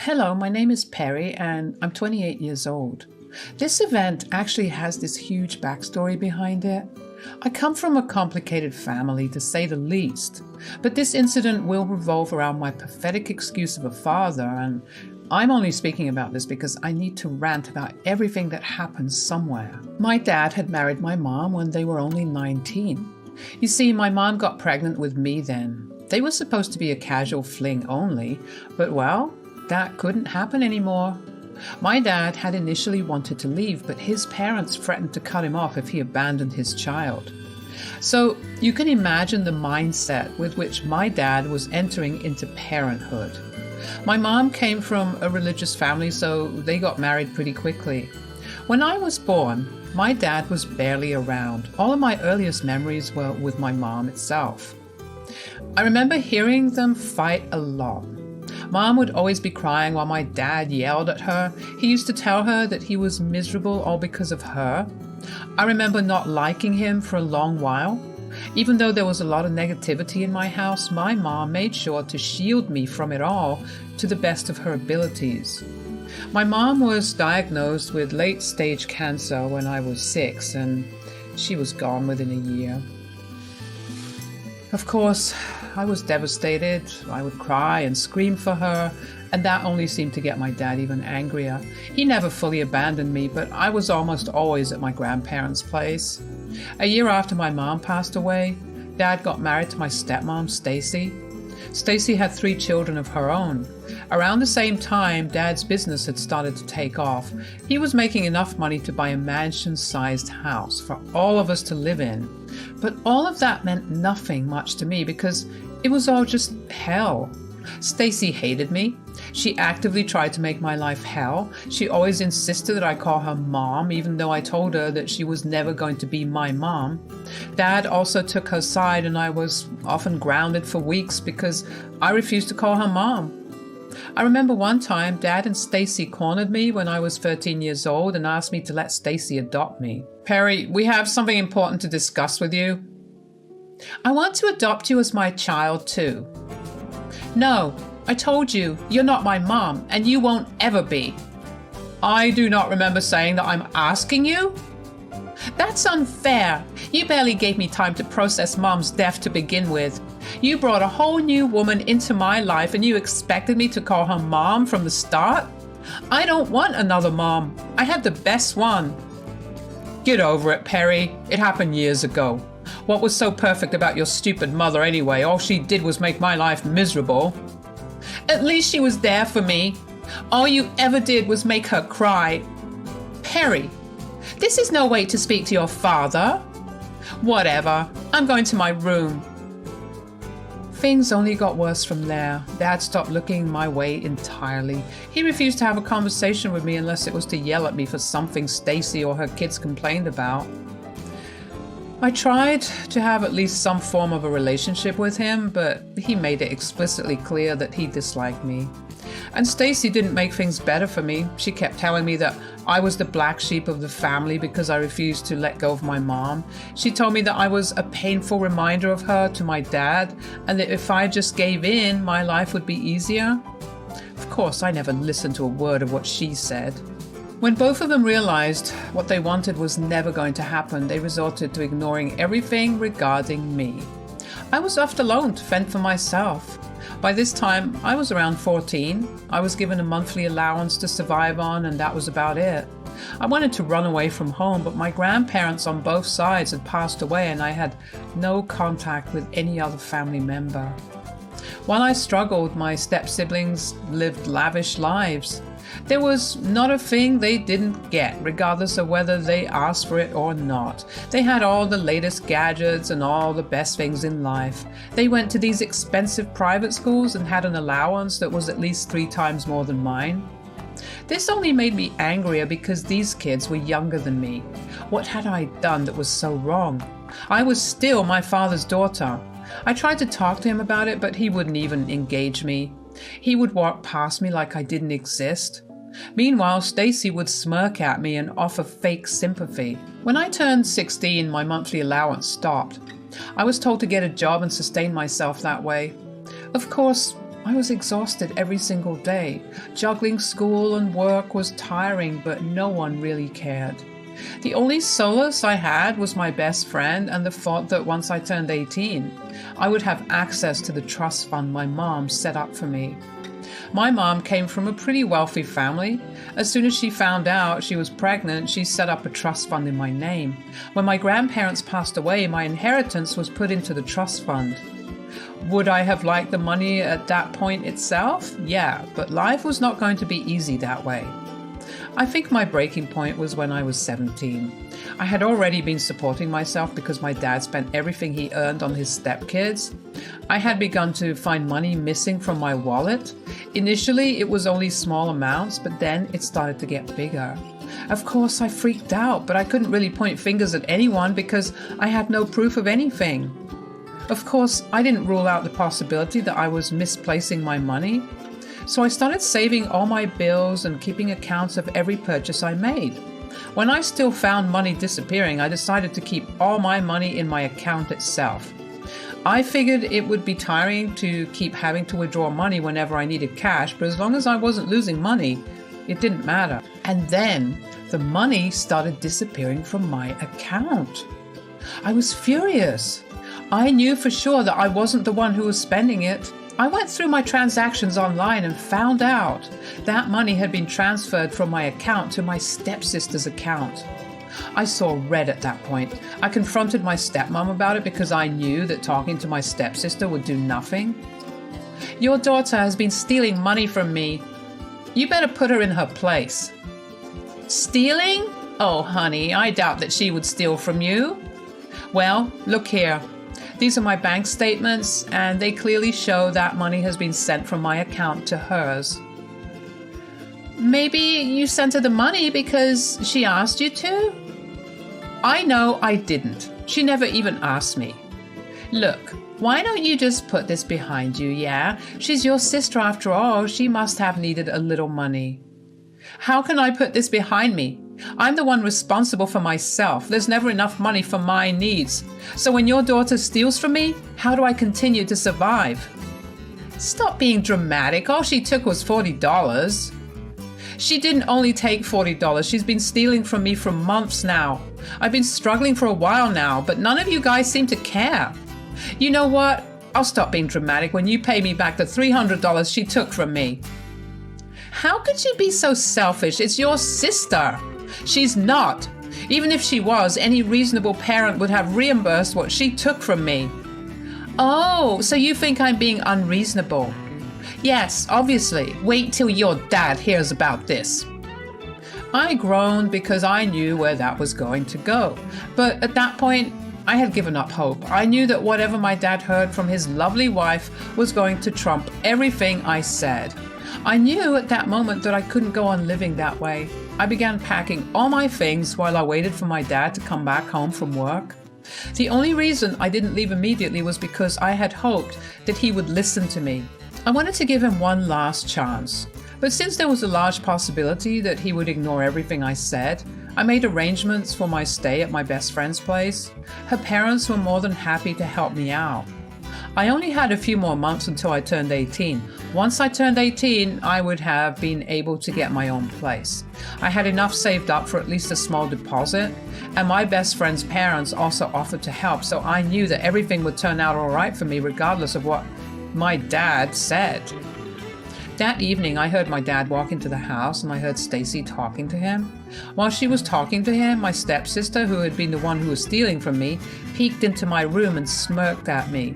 Hello, my name is Perry and I'm 28 years old. This event actually has this huge backstory behind it. I come from a complicated family, to say the least, but this incident will revolve around my pathetic excuse of a father, and I'm only speaking about this because I need to rant about everything that happened somewhere. My dad had married my mom when they were only 19. You see, my mom got pregnant with me then. They were supposed to be a casual fling only, but well, that couldn't happen anymore. My dad had initially wanted to leave, but his parents threatened to cut him off if he abandoned his child. So you can imagine the mindset with which my dad was entering into parenthood. My mom came from a religious family, so they got married pretty quickly. When I was born, my dad was barely around. All of my earliest memories were with my mom itself. I remember hearing them fight a lot. Mom would always be crying while my dad yelled at her. He used to tell her that he was miserable all because of her. I remember not liking him for a long while. Even though there was a lot of negativity in my house, my mom made sure to shield me from it all to the best of her abilities. My mom was diagnosed with late-stage cancer when I was 6, and she was gone within a year. Of course, I was devastated. I would cry and scream for her, and that only seemed to get my dad even angrier. He never fully abandoned me, but I was almost always at my grandparents' place. A year after my mom passed away, Dad got married to my stepmom, Stacy. Stacy had 3 children of her own. Around the same time, Dad's business had started to take off. He was making enough money to buy a mansion-sized house for all of us to live in. But all of that meant nothing much to me because it was all just hell. Stacy hated me. She actively tried to make my life hell. She always insisted that I call her mom, even though I told her that she was never going to be my mom. Dad also took her side, and I was often grounded for weeks because I refused to call her mom. I remember one time Dad and Stacy cornered me when I was 13 years old and asked me to let Stacy adopt me. Perry, we have something important to discuss with you. I want to adopt you as my child too. No, I told you, you're not my mom, and you won't ever be. I do not remember saying that I'm asking you. That's unfair. You barely gave me time to process Mom's death to begin with. You brought a whole new woman into my life and you expected me to call her mom from the start? I don't want another mom. I had the best one. Get over it, Perry. It happened years ago. What was so perfect about your stupid mother anyway? All she did was make my life miserable. At least she was there for me. All you ever did was make her cry. Perry, this is no way to speak to your father. Whatever. I'm going to my room. Things only got worse from there. Dad stopped looking my way entirely. He refused to have a conversation with me unless it was to yell at me for something Stacy or her kids complained about. I tried to have at least some form of a relationship with him, but he made it explicitly clear that he disliked me. And Stacy didn't make things better for me. She kept telling me that I was the black sheep of the family because I refused to let go of my mom. She told me that I was a painful reminder of her to my dad, and that if I just gave in, my life would be easier. Of course, I never listened to a word of what she said. When both of them realized what they wanted was never going to happen, they resorted to ignoring everything regarding me. I was left alone to fend for myself. By this time, I was around 14. I was given a monthly allowance to survive on, and that was about it. I wanted to run away from home, but my grandparents on both sides had passed away, and I had no contact with any other family member. While I struggled, my step-siblings lived lavish lives. There was not a thing they didn't get, regardless of whether they asked for it or not. They had all the latest gadgets and all the best things in life. They went to these expensive private schools and had an allowance that was at least 3 times more than mine. This only made me angrier because these kids were younger than me. What had I done that was so wrong? I was still my father's daughter. I tried to talk to him about it, but he wouldn't even engage me. He would walk past me like I didn't exist. Meanwhile, Stacy would smirk at me and offer fake sympathy. When I turned 16, my monthly allowance stopped. I was told to get a job and sustain myself that way. Of course, I was exhausted every single day. Juggling school and work was tiring, but no one really cared. The only solace I had was my best friend and the thought that once I turned 18, I would have access to the trust fund my mom set up for me. My mom came from a pretty wealthy family. As soon as she found out she was pregnant, she set up a trust fund in my name. When my grandparents passed away, my inheritance was put into the trust fund. Would I have liked the money at that point itself? Yeah, but life was not going to be easy that way. I think my breaking point was when I was 17. I had already been supporting myself because my dad spent everything he earned on his stepkids. I had begun to find money missing from my wallet. Initially, it was only small amounts, but then it started to get bigger. Of course, I freaked out, but I couldn't really point fingers at anyone because I had no proof of anything. Of course, I didn't rule out the possibility that I was misplacing my money. So I started saving all my bills and keeping accounts of every purchase I made. When I still found money disappearing, I decided to keep all my money in my account itself. I figured it would be tiring to keep having to withdraw money whenever I needed cash, but as long as I wasn't losing money, it didn't matter. And then the money started disappearing from my account. I was furious. I knew for sure that I wasn't the one who was spending it. I went through my transactions online and found out that money had been transferred from my account to my stepsister's account. I saw red at that point. I confronted my stepmom about it because I knew that talking to my stepsister would do nothing. Your daughter has been stealing money from me. You better put her in her place. Stealing? Oh, honey, I doubt that she would steal from you. Well, look here. These are my bank statements, and they clearly show that money has been sent from my account to hers. Maybe you sent her the money because she asked you to? I know I didn't. She never even asked me. Look, why don't you just put this behind you, yeah? She's your sister after all. She must have needed a little money. How can I put this behind me? I'm the one responsible for myself. There's never enough money for my needs. So when your daughter steals from me, how do I continue to survive? Stop being dramatic. All she took was $40. She didn't only take $40. She's been stealing from me for months now. I've been struggling for a while now, but none of you guys seem to care. You know what? I'll stop being dramatic when you pay me back the $300 she took from me. How could you be so selfish? It's your sister. She's not. Even if she was, any reasonable parent would have reimbursed what she took from me. Oh, so you think I'm being unreasonable? Yes, obviously. Wait till your dad hears about this. I groaned because I knew where that was going to go. But at that point, I had given up hope. I knew that whatever my dad heard from his lovely wife was going to trump everything I said. I knew at that moment that I couldn't go on living that way. I began packing all my things while I waited for my dad to come back home from work. The only reason I didn't leave immediately was because I had hoped that he would listen to me. I wanted to give him one last chance. But since there was a large possibility that he would ignore everything I said, I made arrangements for my stay at my best friend's place. Her parents were more than happy to help me out. I only had a few more months until I turned 18. Once I turned 18, I would have been able to get my own place. I had enough saved up for at least a small deposit, and my best friend's parents also offered to help, so I knew that everything would turn out all right for me regardless of what my dad said. That evening, I heard my dad walk into the house and I heard Stacy talking to him. While she was talking to him, my stepsister, who had been the one who was stealing from me, peeked into my room and smirked at me.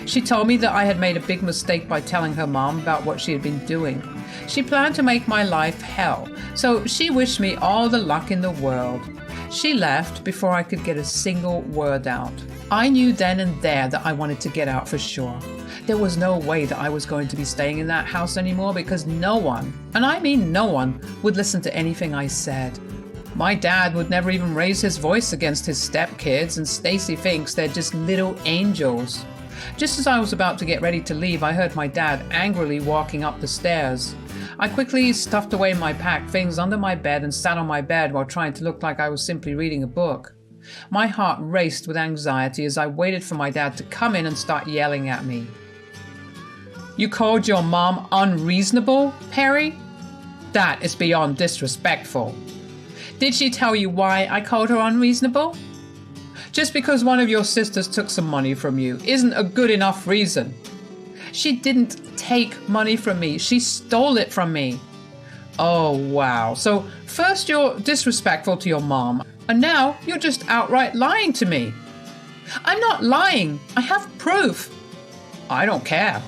She told me that I had made a big mistake by telling her mom about what she had been doing. She planned to make my life hell, so she wished me all the luck in the world. She left before I could get a single word out. I knew then and there that I wanted to get out for sure. There was no way that I was going to be staying in that house anymore because no one, and I mean no one, would listen to anything I said. My dad would never even raise his voice against his stepkids, and Stacy thinks they're just little angels. Just as I was about to get ready to leave, I heard my dad angrily walking up the stairs. I quickly stuffed away my packed things under my bed and sat on my bed while trying to look like I was simply reading a book. My heart raced with anxiety as I waited for my dad to come in and start yelling at me. You called your mom unreasonable, Perry? That is beyond disrespectful. Did she tell you why I called her unreasonable? Just because one of your sisters took some money from you isn't a good enough reason. She didn't take money from me. She stole it from me. Oh, wow. So first you're disrespectful to your mom, and now you're just outright lying to me. I'm not lying. I have proof. I don't care.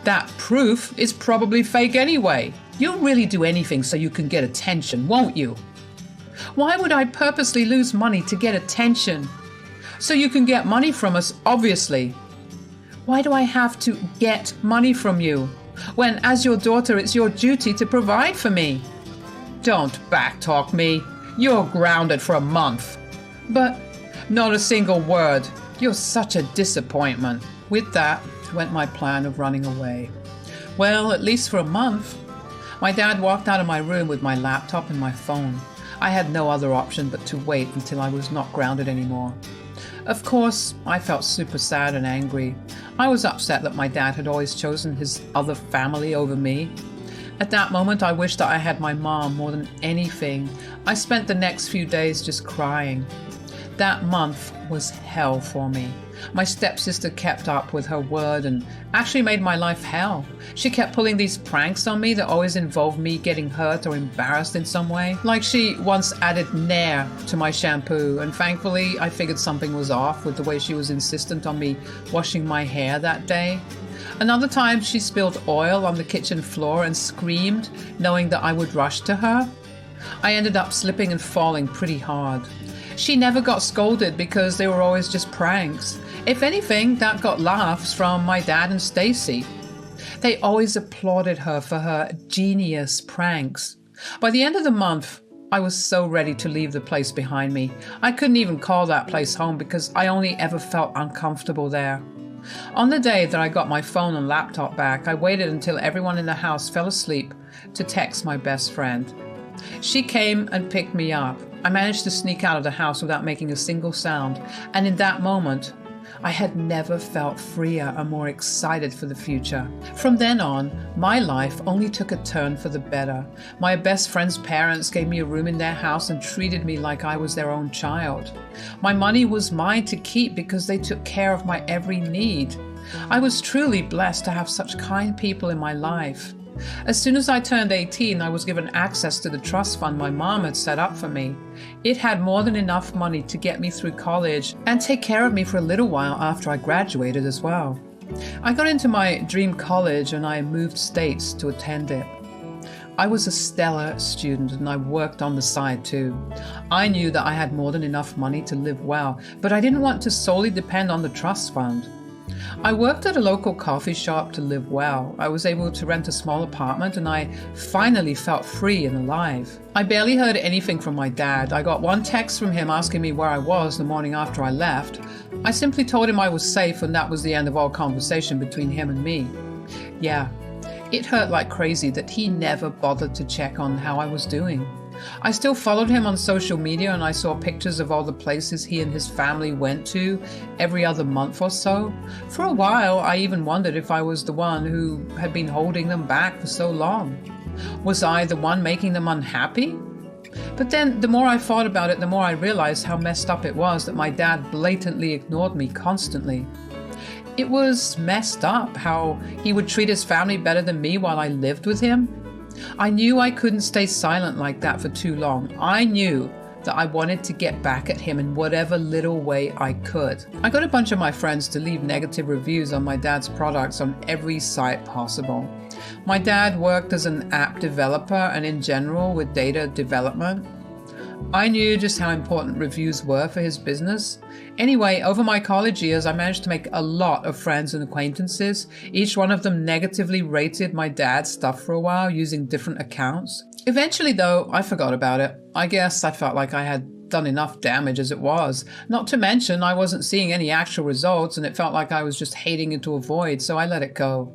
That proof is probably fake anyway. You'll really do anything so you can get attention, won't you? Why would I purposely lose money to get attention? So you can get money from us, obviously. Why do I have to get money from you, when as your daughter it's your duty to provide for me? Don't backtalk me. You're grounded for a month. But not a single word. You're such a disappointment. With that went my plan of running away. Well, at least for a month. My dad walked out of my room with my laptop and my phone. I had no other option but to wait until I was not grounded anymore. Of course, I felt super sad and angry. I was upset that my dad had always chosen his other family over me. At that moment, I wished that I had my mom more than anything. I spent the next few days just crying. That month was hell for me. My stepsister kept up with her word and actually made my life hell. She kept pulling these pranks on me that always involved me getting hurt or embarrassed in some way. Like she once added Nair to my shampoo, and thankfully I figured something was off with the way she was insistent on me washing my hair that day. Another time she spilled oil on the kitchen floor and screamed, knowing that I would rush to her. I ended up slipping and falling pretty hard. She never got scolded because they were always just pranks. If anything, that got laughs from my dad and Stacy. They always applauded her for her genius pranks. By the end of the month, I was so ready to leave the place behind me. I couldn't even call that place home because I only ever felt uncomfortable there. On the day that I got my phone and laptop back, I waited until everyone in the house fell asleep to text my best friend. She came and picked me up. I managed to sneak out of the house without making a single sound, and in that moment, I had never felt freer and more excited for the future. From then on, my life only took a turn for the better. My best friend's parents gave me a room in their house and treated me like I was their own child. My money was mine to keep because they took care of my every need. I was truly blessed to have such kind people in my life. As soon as I turned 18, I was given access to the trust fund my mom had set up for me. It had more than enough money to get me through college and take care of me for a little while after I graduated as well. I got into my dream college and I moved states to attend it. I was a stellar student and I worked on the side too. I knew that I had more than enough money to live well, but I didn't want to solely depend on the trust fund. I worked at a local coffee shop to live well. I was able to rent a small apartment and I finally felt free and alive. I barely heard anything from my dad. I got one text from him asking me where I was the morning after I left. I simply told him I was safe and that was the end of all conversation between him and me. Yeah, it hurt like crazy that he never bothered to check on how I was doing. I still followed him on social media and I saw pictures of all the places he and his family went to every other month or so. For a while, I even wondered if I was the one who had been holding them back for so long. Was I the one making them unhappy? But then, the more I thought about it, the more I realized how messed up it was that my dad blatantly ignored me constantly. It was messed up how he would treat his family better than me while I lived with him. I knew I couldn't stay silent like that for too long. I knew that I wanted to get back at him in whatever little way I could. I got a bunch of my friends to leave negative reviews on my dad's products on every site possible. My dad worked as an app developer and in general with data development. I knew just how important reviews were for his business. Anyway, over my college years, I managed to make a lot of friends and acquaintances. Each one of them negatively rated my dad's stuff for a while using different accounts. Eventually, though, I forgot about it. I guess I felt like I had done enough damage as it was. Not to mention, I wasn't seeing any actual results and it felt like I was just hating into a void, so I let it go.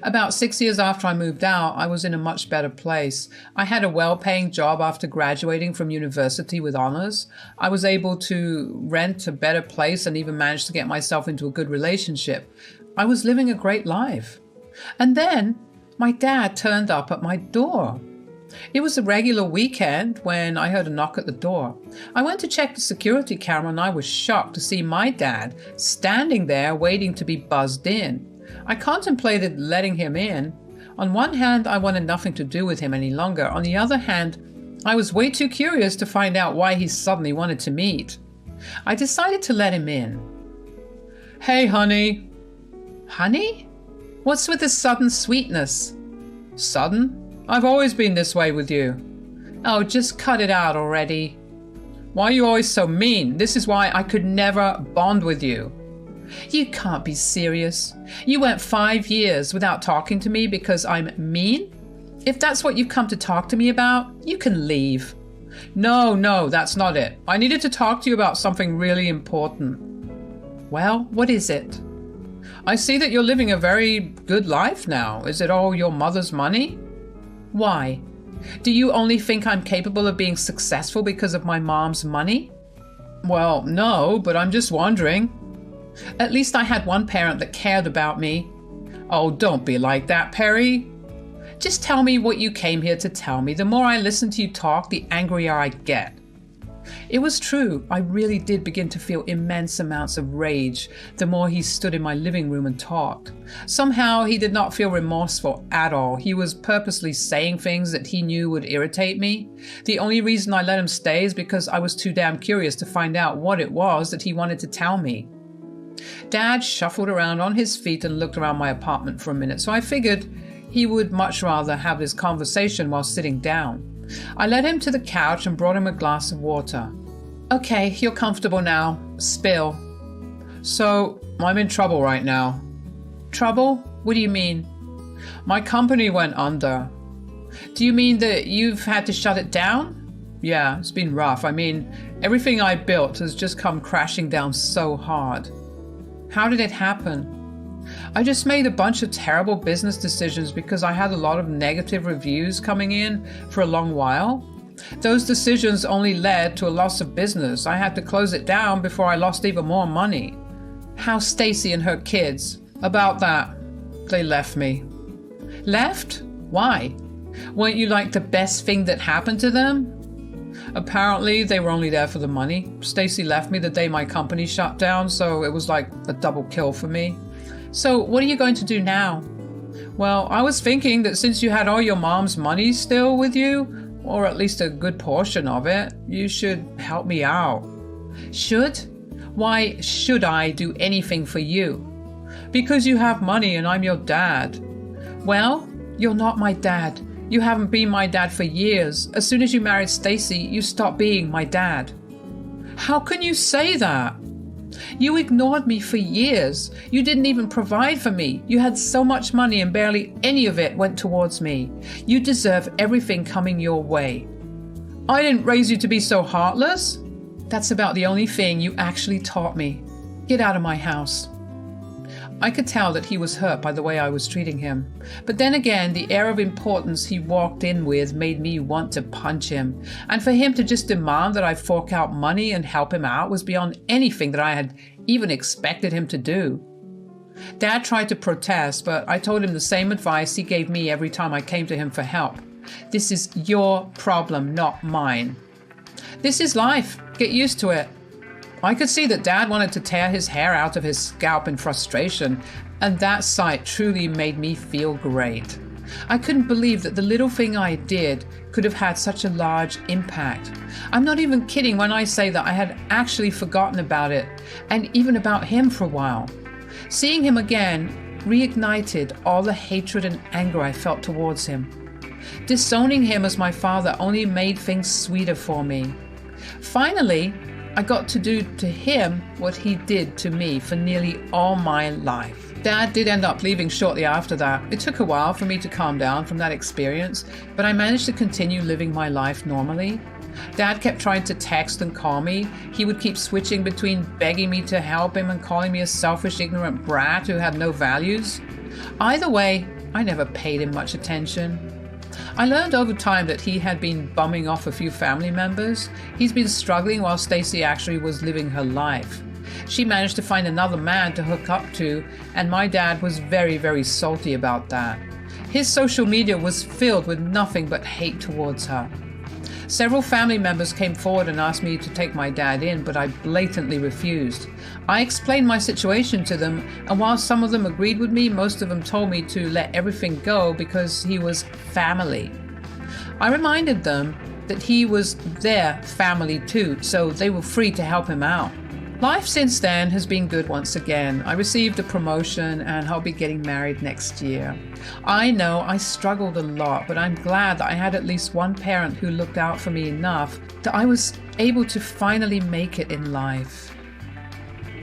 About 6 years after I moved out, I was in a much better place. I had a well-paying job after graduating from university with honors. I was able to rent a better place and even managed to get myself into a good relationship. I was living a great life. And then my dad turned up at my door. It was a regular weekend when I heard a knock at the door. I went to check the security camera and I was shocked to see my dad standing there waiting to be buzzed in. I contemplated letting him in. On one hand, I wanted nothing to do with him any longer. On the other hand, I was way too curious to find out why he suddenly wanted to meet. I decided to let him in. "Hey, honey." "Honey? What's with this sudden sweetness?" "Sudden? I've always been this way with you." "Oh, just cut it out already." "Why are you always so mean? This is why I could never bond with you." "You can't be serious. You went 5 years without talking to me because I'm mean? If that's what you've come to talk to me about, you can leave." No, that's not it. I needed to talk to you about something really important." "Well, what is it?" "I see that you're living a very good life now. Is it all your mother's money?" "Why? Do you only think I'm capable of being successful because of my mom's money?" "Well, no, but I'm just wondering." "At least I had one parent that cared about me." "Oh, don't be like that, Perry." "Just tell me what you came here to tell me. The more I listen to you talk, the angrier I get." It was true. I really did begin to feel immense amounts of rage the more he stood in my living room and talked. Somehow he did not feel remorseful at all. He was purposely saying things that he knew would irritate me. The only reason I let him stay is because I was too damn curious to find out what it was that he wanted to tell me. Dad shuffled around on his feet and looked around my apartment for a minute, so I figured he would much rather have this conversation while sitting down. I led him to the couch and brought him a glass of water. "Okay, you're comfortable now. Spill." "So, I'm in trouble right now." "Trouble? What do you mean?" "My company went under." "Do you mean that you've had to shut it down?" "Yeah, it's been rough. I mean, everything I built has just come crashing down so hard." "How did it happen?" "I just made a bunch of terrible business decisions because I had a lot of negative reviews coming in for a long while. Those decisions only led to a loss of business. I had to close it down before I lost even more money." "How's Stacy and her kids?" "About that. They left me." "Left? Why? Weren't you like the best thing that happened to them?" "Apparently they were only there for the money. Stacy left me the day my company shut down, so it was like a double kill for me." "So what are you going to do now?" "Well, I was thinking that since you had all your mom's money still with you, or at least a good portion of it, you should help me out." "Should? Why should I do anything for you?" "Because you have money and I'm your dad." "Well, you're not my dad. You haven't been my dad for years. As soon as you married Stacy, you stopped being my dad." "How can you say that?" "You ignored me for years. You didn't even provide for me. You had so much money and barely any of it went towards me. You deserve everything coming your way." "I didn't raise you to be so heartless." "That's about the only thing you actually taught me. Get out of my house." I could tell that he was hurt by the way I was treating him. But then again, the air of importance he walked in with made me want to punch him. And for him to just demand that I fork out money and help him out was beyond anything that I had even expected him to do. Dad tried to protest, but I told him the same advice he gave me every time I came to him for help. "This is your problem, not mine." "This is life. Get used to it." I could see that Dad wanted to tear his hair out of his scalp in frustration, and that sight truly made me feel great. I couldn't believe that the little thing I did could have had such a large impact. I'm not even kidding when I say that I had actually forgotten about it, and even about him for a while. Seeing him again reignited all the hatred and anger I felt towards him. Disowning him as my father only made things sweeter for me. Finally, I got to do to him what he did to me for nearly all my life. Dad did end up leaving shortly after that. It took a while for me to calm down from that experience, but I managed to continue living my life normally. Dad kept trying to text and call me. He would keep switching between begging me to help him and calling me a selfish, ignorant brat who had no values. Either way, I never paid him much attention. I learned over time that he had been bumming off a few family members. He's been struggling while Stacy actually was living her life. She managed to find another man to hook up to, and my dad was very, very salty about that. His social media was filled with nothing but hate towards her. Several family members came forward and asked me to take my dad in, but I blatantly refused. I explained my situation to them, and while some of them agreed with me, most of them told me to let everything go because he was family. I reminded them that he was their family too, so they were free to help him out. Life since then has been good once again. I received a promotion and I'll be getting married next year. I know I struggled a lot, but I'm glad that I had at least one parent who looked out for me enough that I was able to finally make it in life.